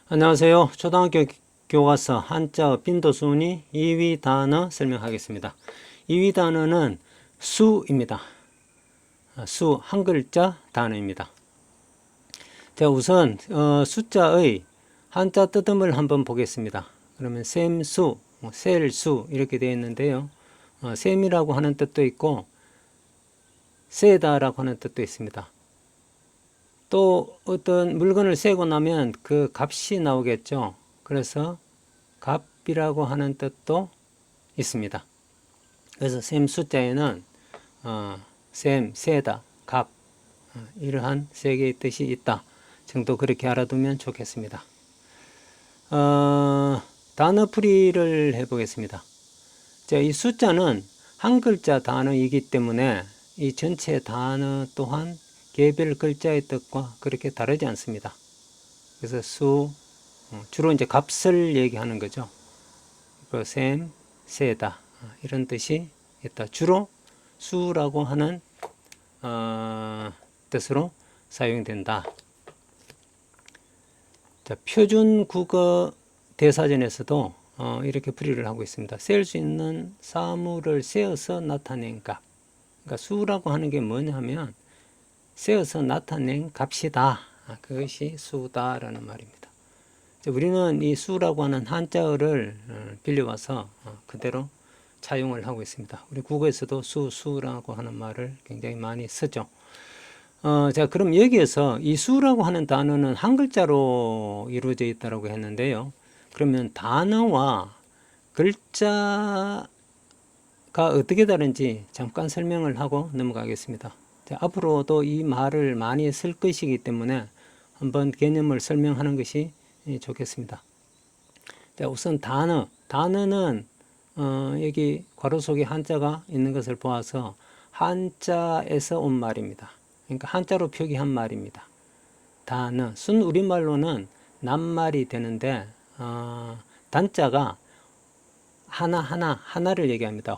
안녕하세요. 초등학교 교과서 한자어 빈도수은이 2위 단어 설명하겠습니다. 2위 단어는 수입니다. 수, 한 글자 단어입니다. 자, 우선 숫자의 한자 뜻음을 한번 보겠습니다. 그러면 셈수, 셀수 이렇게 되어 있는데요. 셈이라고 하는 뜻도 있고 세다라고 하는 뜻도 있습니다. 또 어떤 물건을 세고 나면 그 값이 나오겠죠. 그래서 값이라고 하는 뜻도 있습니다. 그래서 셈 숫자에는 셈, 세다, 값 이러한 세 개의 뜻이 있다 정도 그렇게 알아두면 좋겠습니다. 단어풀이를 해보겠습니다. 자, 이 숫자는 한 글자 단어이기 때문에 이 전체 단어 또한 개별 글자의 뜻과 그렇게 다르지 않습니다. 그래서 수, 주로 이제 값을 얘기하는 거죠. 그 셈, 세다 이런 뜻이 있다. 주로 수라고 하는 뜻으로 사용된다. 자, 표준 국어 대사전에서도 이렇게 풀이를 하고 있습니다. 셀 수 있는 사물을 세어서 나타낸 값. 그러니까 수라고 하는 게 뭐냐면 세어서 나타낸 값이다. 그것이 수다라는 말입니다. 우리는 이 수라고 하는 한자어를 빌려와서 그대로 차용을 하고 있습니다. 우리 국어에서도 수라고 하는 말을 굉장히 많이 쓰죠. 자, 그럼 여기에서 이 수라고 하는 단어는 한 글자로 이루어져 있다고 했는데요. 그러면 단어와 글자가 어떻게 다른지 잠깐 설명을 하고 넘어가겠습니다. 자, 앞으로도 이 말을 많이 쓸 것이기 때문에 한번 개념을 설명하는 것이 좋겠습니다. 자, 우선 단어는 여기 괄호 속에 한자가 있는 것을 보아서 한자에서 온 말입니다. 그러니까 한자로 표기한 말입니다. 단어, 순 우리말로는 낱말이 되는데 단자가 하나를 얘기합니다.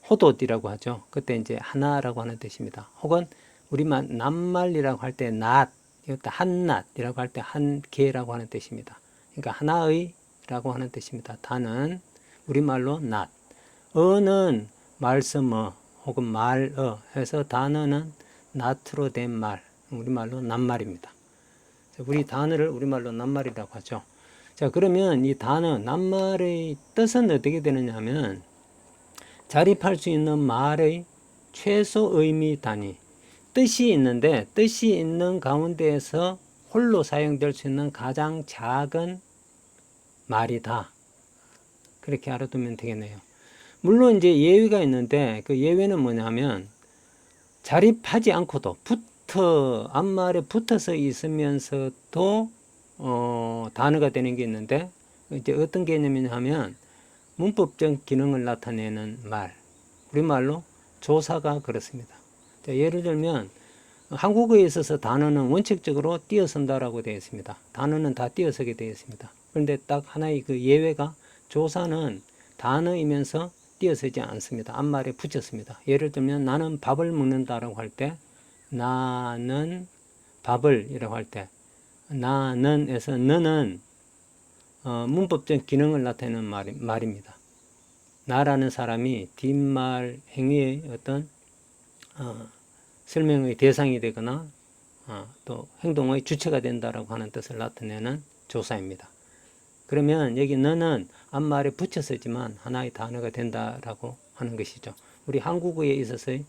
호돛이라고 하죠. 그때 이제 하나라고 하는 뜻입니다. 혹은 우리만 낱말이라고 할 때 이것도 한낱이라고 할 때 한 개라고 하는 뜻입니다. 그러니까 하나의라고 하는 뜻입니다. 단은 우리말로 낱. 어는 말씀어 혹은 말어 해서 단어는 낱으로 된 말, 우리말로 낱말입니다. 우리 단어를 우리말로 낱말이라고 하죠. 자, 그러면 이 단어 낱말의 뜻은 어떻게 되느냐 하면 자립할 수 있는 말의 최소 의미 단위, 뜻이 있는데 뜻이 있는 가운데에서 홀로 사용될 수 있는 가장 작은 말이다. 그렇게 알아두면 되겠네요. 물론 이제 예외가 있는데 그 예외는 뭐냐면 자립하지 않고도 앞말에 붙어서 있으면서도 단어가 되는 게 있는데 이제 어떤 개념이냐 하면 문법적 기능을 나타내는 말, 우리말로 조사가 그렇습니다. 자, 예를 들면 한국어에 있어서 단어는 원칙적으로 띄어선다라고 되어 있습니다. 단어는 다 띄어서게 되어 있습니다. 그런데 딱 하나의 그 예외가 조사는 단어이면서 띄어서지 않습니다. 앞말에 붙였습니다. 예를 들면 나는 밥을 먹는다라고 할 때 나는 밥을 이라고 할 때 나는에서 너는 문법적 기능을 나타내는 말입니다. 나라는 사람이 뒷말 행위의 어떤 설명의 대상이 되거나 또 행동의 주체가 된다라고 하는 뜻을 나타내는 조사입니다. 그러면 여기 너는 앞말에 붙였었지만 하나의 단어가 된다라고 하는 것이죠. 우리 한국어에 있어서의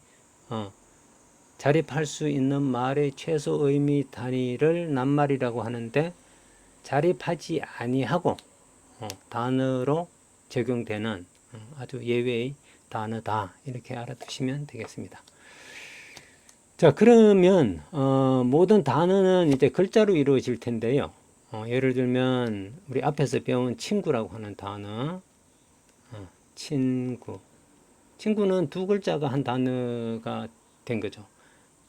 자립할 수 있는 말의 최소 의미 단위를 낱말이라고 하는데 자립하지 아니하고 단어로 적용되는 아주 예외의 단어다 이렇게 알아두시면 되겠습니다. 자, 그러면 모든 단어는 이제 글자로 이루어질 텐데요. 예를 들면 우리 앞에서 배운 친구라고 하는 단어, 친구는 두 글자가 한 단어가 된 거죠.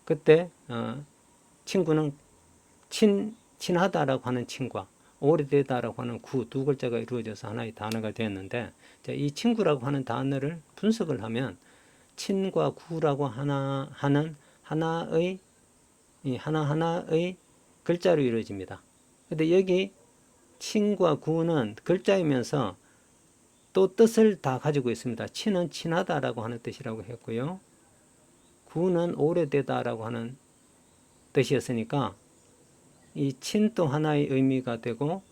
그때 친구는 친하다라고 하는 친과 오래되다라고 하는 두 글자가 이루어져서 하나의 단어가 되었는데, 자, 이 친구라고 하는 단어를 분석을 하면 친과 구라고 하나의 하나하나의 글자로 이루어집니다. 근데 여기 친과 구는 글자이면서 또 뜻을 다 가지고 있습니다. 친은 친하다라고 하는 뜻이라고 했고요. 구는 오래되다라고 하는 뜻이었으니까 이 친도 하나의 의미가 되고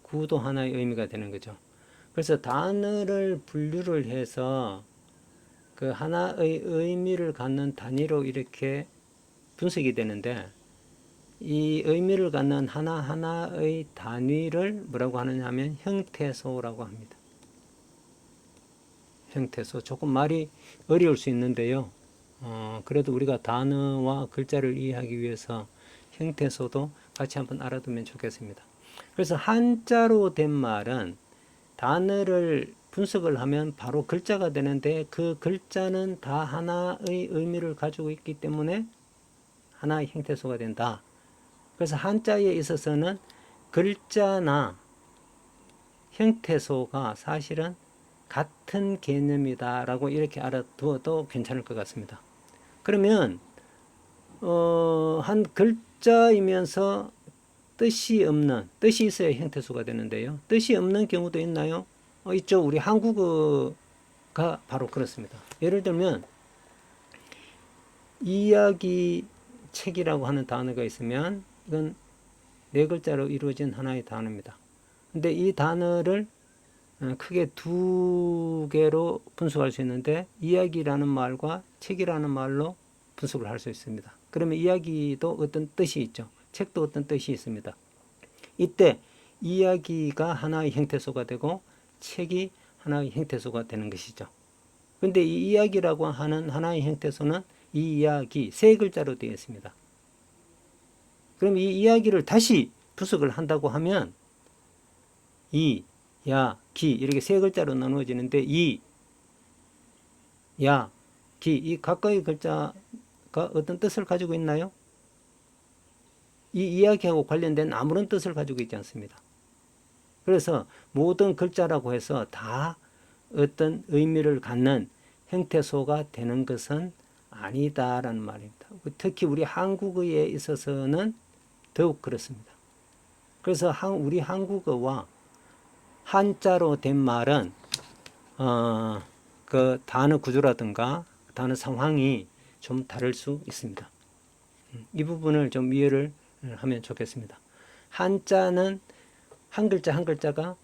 구도 하나의 의미가 되는 거죠. 그래서 단어를 분류를 해서 그 하나의 의미를 갖는 단위로 이렇게 분석이 되는데, 이 의미를 갖는 하나하나의 단위를 뭐라고 하느냐 하면 형태소라고 합니다. 형태소. 조금 말이 어려울 수 있는데요. 그래도 우리가 단어와 글자를 이해하기 위해서 형태소도 같이 한번 알아두면 좋겠습니다. 그래서 한자로 된 말은 단어를 분석을 하면 바로 글자가 되는데, 그 글자는 다 하나의 의미를 가지고 있기 때문에 하나의 형태소가 된다. 그래서 한자에 있어서는 글자나 형태소가 사실은 같은 개념이다라고 이렇게 알아두어도 괜찮을 것 같습니다. 그러면 한 글자이면서 뜻이 있어야 형태소가 되는데요. 뜻이 없는 경우도 있나요? 있죠. 우리 한국어가 바로 그렇습니다. 예를 들면 이야기 책이라고 하는 단어가 있으면 이건 네 글자로 이루어진 하나의 단어입니다. 근데 이 단어를 크게 두 개로 분석할 수 있는데, 이야기라는 말과 책이라는 말로 분석을 할 수 있습니다. 그러면 이야기도 어떤 뜻이 있죠. 책도 어떤 뜻이 있습니다. 이때 이야기가 하나의 형태소가 되고 책이 하나의 형태소가 되는 것이죠. 근데 이 이야기라고 하는 하나의 형태소는 이 이야기 세 글자로 되어 있습니다. 그럼 이 이야기를 다시 분석을 한다고 하면 이, 야, 기 이렇게 세 글자로 나누어지는데, 이, 야, 기 이 각각의 글자가 어떤 뜻을 가지고 있나요? 이 이야기하고 관련된 아무런 뜻을 가지고 있지 않습니다. 그래서 모든 글자라고 해서 다 어떤 의미를 갖는 형태소가 되는 것은 아니다라는 말입니다. 특히 우리 한국어에 있어서는 더욱 그렇습니다. 그래서 우리 한국어와 한자로 된 말은 그 단어 구조라든가 단어 상황이 좀 다를 수 있습니다. 이 부분을 좀 이해를 하면 좋겠습니다. 한자는 한 글자 한 글자가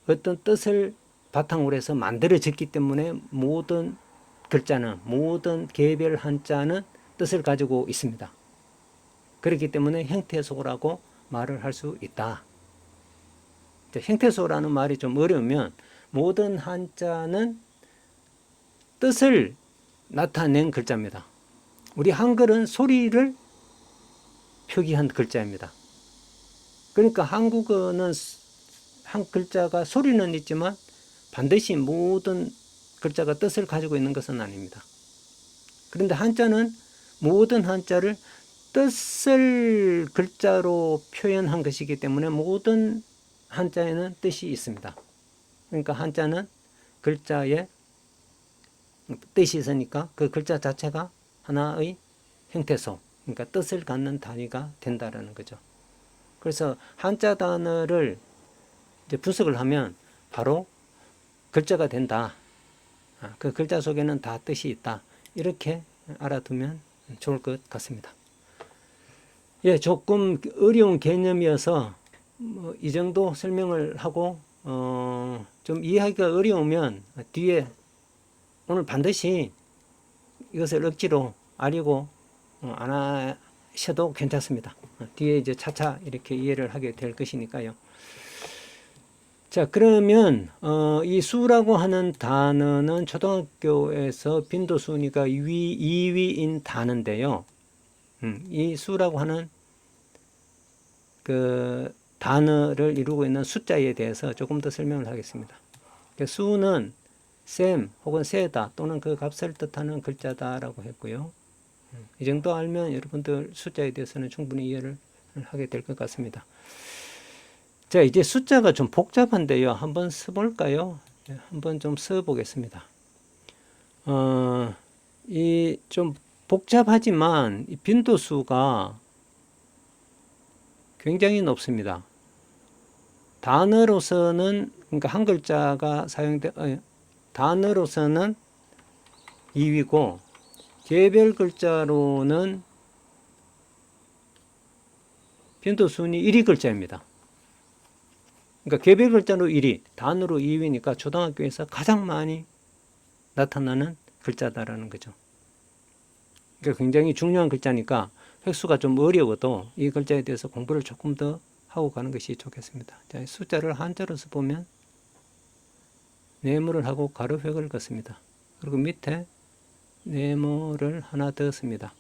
어떤 뜻을 바탕으로 해서 만들어졌기 때문에 모든 글자는, 모든 개별 한자는 뜻을 가지고 있습니다. 그렇기 때문에 형태소라고 말을 할 수 있다. 형태소라는 말이 좀 어려우면 모든 한자는 뜻을 나타낸 글자입니다. 우리 한글은 소리를 표기한 글자입니다. 그러니까 한국어는 한 글자가 소리는 있지만 반드시 모든 글자가 뜻을 가지고 있는 것은 아닙니다. 그런데 한자는 모든 한자를 뜻을 글자로 표현한 것이기 때문에 모든 한자에는 뜻이 있습니다. 그러니까 한자는 글자에 뜻이 있으니까 그 글자 자체가 하나의 형태소, 그러니까 뜻을 갖는 단위가 된다라는 거죠. 그래서 한자 단어를 이제 분석을 하면 바로 글자가 된다. 그 글자 속에는 다 뜻이 있다. 이렇게 알아두면 좋을 것 같습니다. 예, 조금 어려운 개념이어서 이 정도 설명을 하고 좀 이해하기가 어려우면 뒤에 오늘 반드시 이것을 억지로 알고 안 하셔도 괜찮습니다. 뒤에 이제 차차 이렇게 이해를 하게 될 것이니까요. 자, 그러면 이 수라고 하는 단어는 초등학교에서 빈도수니까 2위인 단어인데요. 이 수라고 하는 그 단어를 이루고 있는 숫자에 대해서 조금 더 설명을 하겠습니다. 수는 셈 혹은 세다 또는 그 값을 뜻하는 글자다라고 했고요. 이 정도 알면 여러분들 숫자에 대해서는 충분히 이해를 하게 될 것 같습니다. 자, 이제 숫자가 좀 복잡한데요. 한번 써볼까요? 한번 좀 써보겠습니다. 이 좀 복잡하지만 이 빈도수가 굉장히 높습니다. 단어로서는, 그러니까 한 글자가 단어로서는 2위고 개별 글자로는 빈도순위 1위 글자입니다. 그러니까 개별 글자로 1위, 단어로 2위니까 초등학교에서 가장 많이 나타나는 글자다라는 거죠. 그러니까 굉장히 중요한 글자니까 획수가 좀 어려워도 이 글자에 대해서 공부를 조금 더 하고 가는 것이 좋겠습니다. 자, 숫자를 한자로서 보면 네모를 하고 가로획을 긋습니다. 그리고 밑에 네모를 하나 더 씁니다.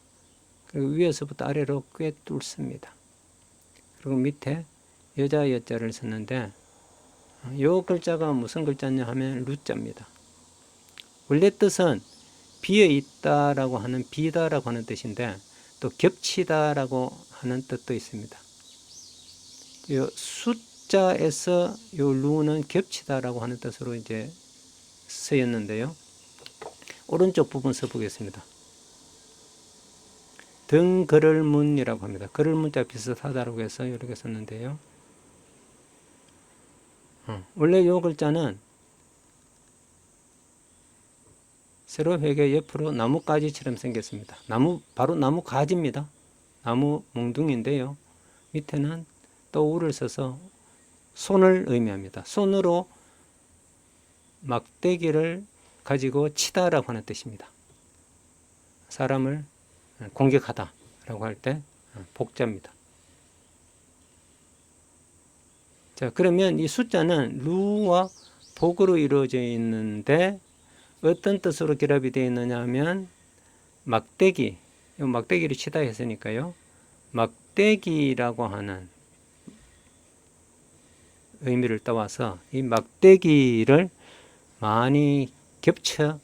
그리고 위에서부터 아래로 꿰뚫습니다. 그리고 밑에 여자 여자를 썼는데 이 글자가 무슨 글자냐 하면 루자입니다. 원래 뜻은 비어 있다라고 하는 비다라고 하는 뜻인데 또 겹치다라고 하는 뜻도 있습니다. 이 숫자에서 이 루는 겹치다라고 하는 뜻으로 이제 쓰였는데요. 오른쪽 부분 써보겠습니다. 등걸을문이라고 합니다. 걸을문자 비슷하다고 해서 이렇게 썼는데요. 원래 이 글자는 세로획의 옆으로 나뭇가지처럼 생겼습니다. 바로 나무 가지입니다. 나무 몽둥이인데요. 밑에는 또 우를 써서 손을 의미합니다. 손으로 막대기를 가지고 치다라고 하는 뜻입니다. 사람을 공격하다라고 할 때 복자입니다. 자, 그러면 이 숫자는 루와 복으로 이루어져 있는데 어떤 뜻으로 결합이 되어 있느냐 하면 막대기, 막대기를 치다 했으니까요. 막대기라고 하는 의미를 따와서 이 막대기를 많이 겹쳐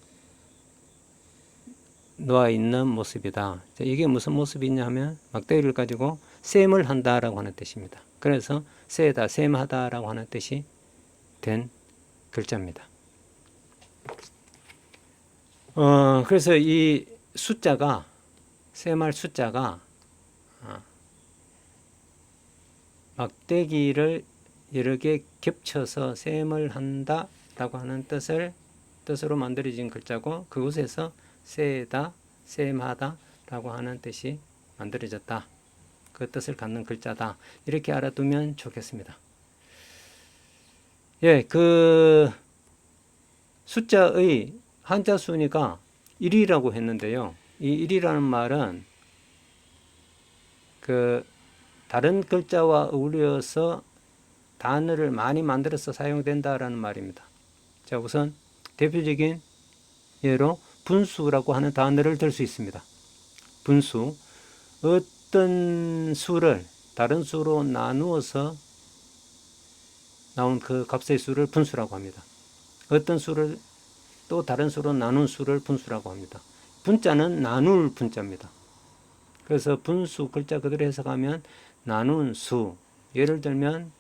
놓아 있는 모습이다. 이게 무슨 모습이냐 하면 막대기를 가지고 셈을 한다라고 하는 뜻입니다. 그래서 세다, 셈하다라고 하는 뜻이 된 글자입니다. 그래서 이 숫자가, 셈할 숫자가 막대기를 여러 개 겹쳐서 셈을 한다라고 하는 뜻으로 만들어진 글자고 그곳에서 세다, 셈하다라고 하는 뜻이 만들어졌다. 그 뜻을 갖는 글자다. 이렇게 알아두면 좋겠습니다. 예, 그 숫자의 한자 순위가 1이라고 했는데요. 이 1이라는 말은 그 다른 글자와 어울려서 단어를 많이 만들어서 사용된다라는 말입니다. 자, 우선 대표적인 예로 분수라고 하는 단어를 들 수 있습니다. 분수. 어떤 수를 다른 수로 나누어서 나온 그 값의 수를 분수라고 합니다. 어떤 수를 또 다른 수로 나눈 수를 분수라고 합니다. 분자는 나눌 분자입니다. 그래서 분수 글자 그대로 해석하면 나눈 수. 예를 들면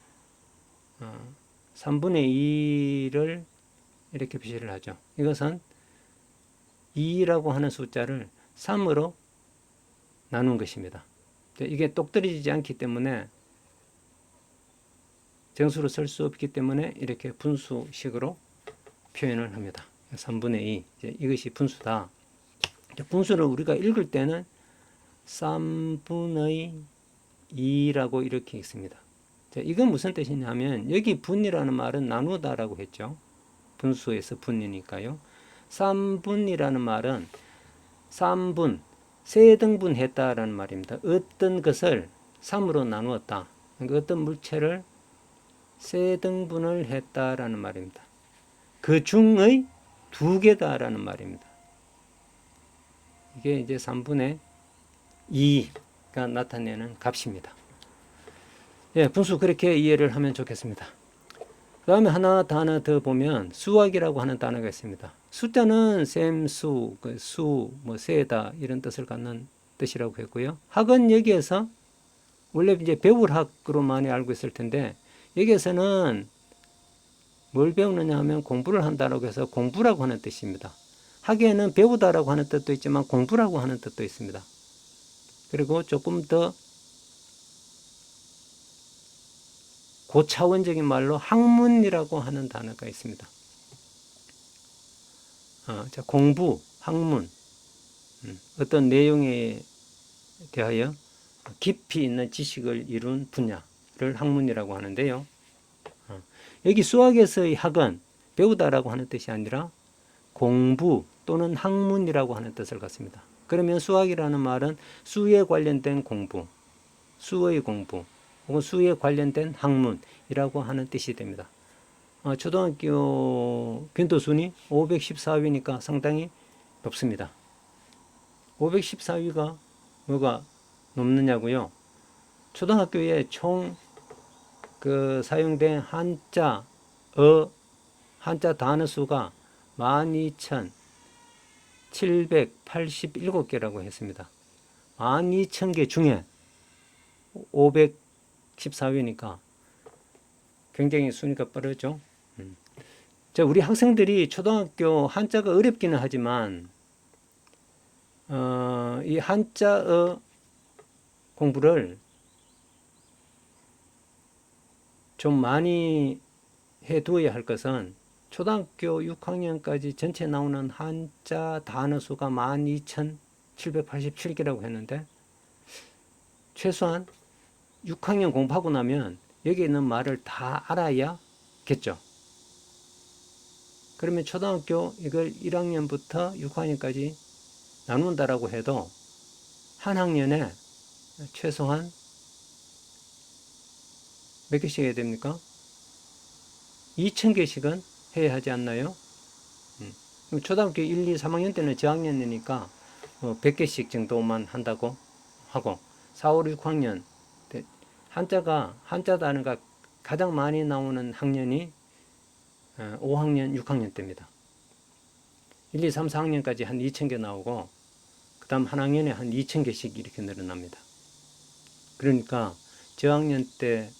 3분의 2를 이렇게 표시를 하죠. 이것은 2라고 하는 숫자를 3으로 나눈 것입니다. 이게 똑 떨어지지 않기 때문에 정수로 쓸 수 없기 때문에 이렇게 분수식으로 표현을 합니다. 3분의 2. 이것이 분수다. 분수를 우리가 읽을 때는 3분의 2라고 이렇게 읽습니다. 이건 무슨 뜻이냐면 여기 분이라는 말은 나누다라고 했죠. 분수에서 분이니까요. 3분이라는 말은 3분, 세 등분 했다라는 말입니다. 어떤 것을 3으로 나누었다. 그러니까 어떤 물체를 세 등분을 했다라는 말입니다. 그 중의 2개다라는 말입니다. 이게 이제 3분의 2가 나타내는 값입니다. 예, 분수 그렇게 이해를 하면 좋겠습니다. 그 다음에 하나 더 보면 수학이라고 하는 단어가 있습니다. 숫자는 셈수, 수, 세다 이런 뜻을 갖는 뜻이라고 했고요. 학은 여기에서 원래 이제 배울 학으로 많이 알고 있을 텐데 여기에서는 뭘 배우느냐 하면 공부를 한다라고 해서 공부라고 하는 뜻입니다. 학에는 배우다라고 하는 뜻도 있지만 공부라고 하는 뜻도 있습니다. 그리고 조금 더 고차원적인 말로 학문이라고 하는 단어가 있습니다. 자, 공부, 학문, 어떤 내용에 대하여 깊이 있는 지식을 이룬 분야를 학문이라고 하는데요. 여기 수학에서의 학은 배우다라고 하는 뜻이 아니라 공부 또는 학문이라고 하는 뜻을 갖습니다. 그러면 수학이라는 말은 수에 관련된 공부, 수의 공부, 혹은 수에 관련된 학문이라고 하는 뜻이 됩니다. 초등학교 빈도순위 514위니까 상당히 높습니다. 514위가 뭐가 높느냐고요? 초등학교에 총 사용된 한자 단어 수가 12,787개라고 했습니다. 12,000개 중에 514위니까 굉장히 순위가 빠르죠. 자, 우리 학생들이 초등학교 한자가 어렵기는 하지만 이 한자어 공부를 좀 많이 해두어야 할 것은 초등학교 6학년까지 전체 나오는 한자 단어 수가 12,787개라고 했는데 최소한 6학년 공부하고 나면 여기 있는 말을 다 알아야겠죠. 그러면 초등학교 이걸 1학년부터 6학년까지 나눈다라고 해도 한 학년에 최소한 몇 개씩 해야 됩니까? 2,000개씩은 해야 하지 않나요? 초등학교 1, 2, 3학년 때는 저학년이니까 100개씩 정도만 한다고 하고 4, 5, 6학년 한자 단어가 가장 많이 나오는 학년이 5학년, 6학년 때입니다. 1, 2, 3, 4학년까지 한 2,000개 나오고 그 다음 한 학년에 한 2,000개씩 이렇게 늘어납니다. 그러니까 저학년 때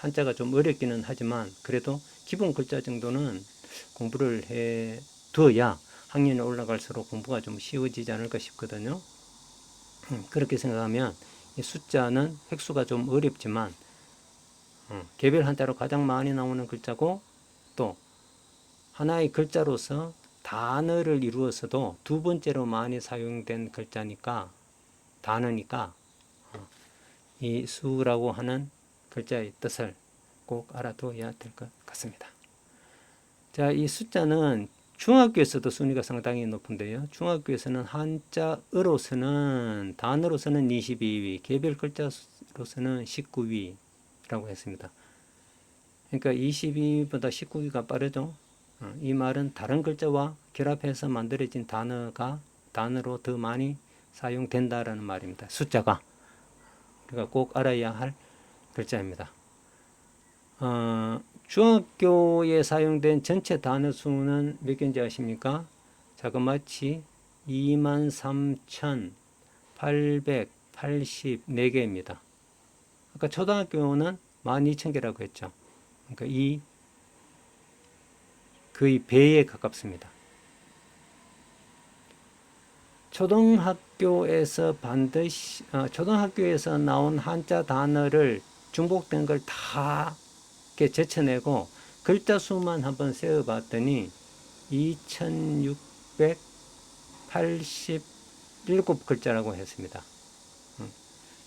한자가 좀 어렵기는 하지만 그래도 기본 글자 정도는 공부를 해 두어야 학년이 올라갈수록 공부가 좀 쉬워지지 않을까 싶거든요. 그렇게 생각하면 이 숫자는 획수가 좀 어렵지만 개별 한자로 가장 많이 나오는 글자고 또 하나의 글자로서 단어를 이루어서도 두 번째로 많이 사용된 글자니까 단어니까 이 수라고 하는 글자의 뜻을 꼭 알아두어야 될 것 같습니다. 자, 이 숫자는 중학교에서도 순위가 상당히 높은데요. 중학교에서는 한자어로서는 단어로서는 22위, 개별 글자로서는 19위라고 했습니다. 그러니까 22위보다 19위가 빠르죠. 이 말은 다른 글자와 결합해서 만들어진 단어로 더 많이 사용된다라는 말입니다. 숫자가. 우리가 꼭 알아야 할 글자입니다. 중학교에 사용된 전체 단어 수는 몇 개인지 아십니까? 자그마치 23,884개입니다. 아까 초등학교는 12,000개라고 했죠. 그러니까 거의 배에 가깝습니다. 초등학교에서 나온 한자 단어를 중복된 걸 다 이렇게 제쳐내고 글자 수만 한번 세어봤더니 2,687글자라고 했습니다.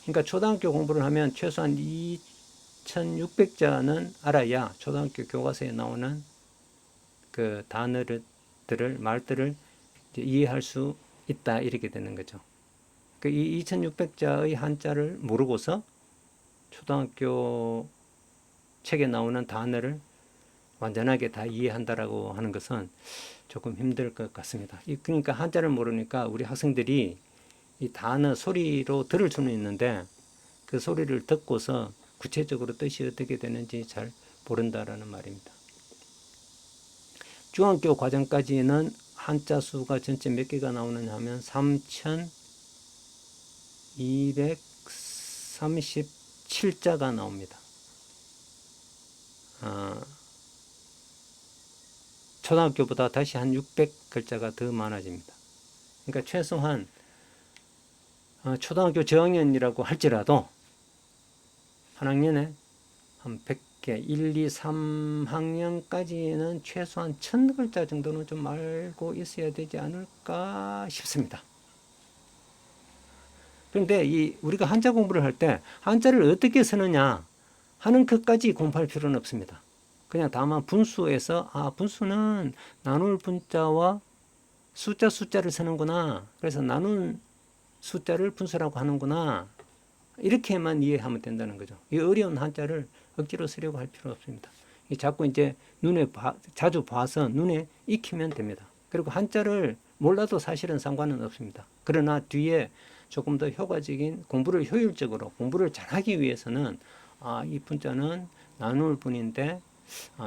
그러니까 초등학교 공부를 하면 최소한 2,600자는 알아야 초등학교 교과서에 나오는 그 말들을 이해할 수 있다 이렇게 되는 거죠. 이 2,600자의 한자를 모르고서 초등학교 책에 나오는 단어를 완전하게 다 이해한다라고 하는 것은 조금 힘들 것 같습니다. 그러니까 한자를 모르니까 우리 학생들이 이 단어 소리로 들을 수는 있는데 그 소리를 듣고서 구체적으로 뜻이 어떻게 되는지 잘 모른다라는 말입니다. 중학교 과정까지는 한자 수가 전체 몇 개가 나오느냐 하면 3,237자가 나옵니다. 초등학교보다 다시 한 600글자가 더 많아집니다. 그러니까 최소한 초등학교 저학년이라고 할지라도 한 학년에 한 100개, 1, 2, 3학년까지는 최소한 1000글자 정도는 좀 알고 있어야 되지 않을까 싶습니다. 그런데 우리가 한자 공부를 할 때 한자를 어떻게 쓰느냐 하는 것까지 공부할 필요는 없습니다. 그냥 다만 분수에서 분수는 나눌 분자와 숫자를 쓰는구나. 그래서 나눈 숫자를 분수라고 하는구나. 이렇게만 이해하면 된다는 거죠. 이 어려운 한자를 억지로 쓰려고 할 필요 없습니다. 자꾸 이제 자주 봐서 눈에 익히면 됩니다. 그리고 한자를 몰라도 사실은 상관은 없습니다. 그러나 뒤에 조금 더 효과적인 공부를 효율적으로 공부를 잘하기 위해서는 이 분자는 나눌 분인데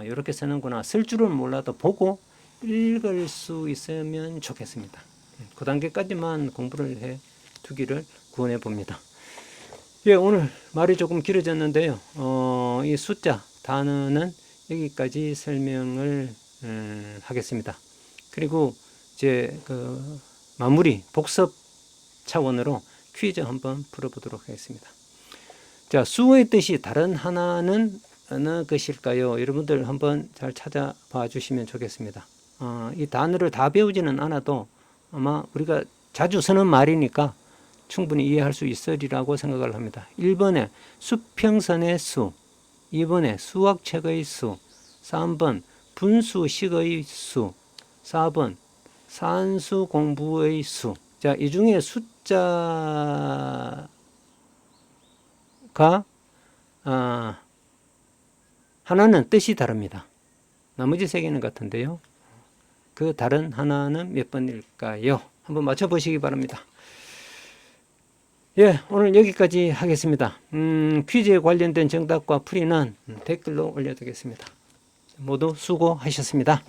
이렇게 쓰는구나. 쓸 줄은 몰라도 보고 읽을 수 있으면 좋겠습니다. 그 단계까지만 공부를 해 두기를 구원해 봅니다. 예, 오늘 말이 조금 길어졌는데요. 이 숫자 단어는 여기까지 설명을 하겠습니다. 그리고 이제 마무리 복습 차원으로 퀴즈 한번 풀어보도록 하겠습니다. 자, 수의 뜻이 다른 하나는 어느 것일까요? 여러분들 한번 잘 찾아봐 주시면 좋겠습니다. 이 단어를 다 배우지는 않아도 아마 우리가 자주 쓰는 말이니까 충분히 이해할 수 있으리라고 생각을 합니다. 1번에 수평선의 수, 2번에 수학책의 수, 3번 분수식의 수, 4번 산수 공부의 수. 자, 이 중에 숫자가 하나는 뜻이 다릅니다. 나머지 세 개는 같은데요. 그 다른 하나는 몇 번일까요? 한번 맞춰보시기 바랍니다. 예, 오늘 여기까지 하겠습니다. 퀴즈에 관련된 정답과 풀이는 댓글로 올려두겠습니다. 모두 수고하셨습니다.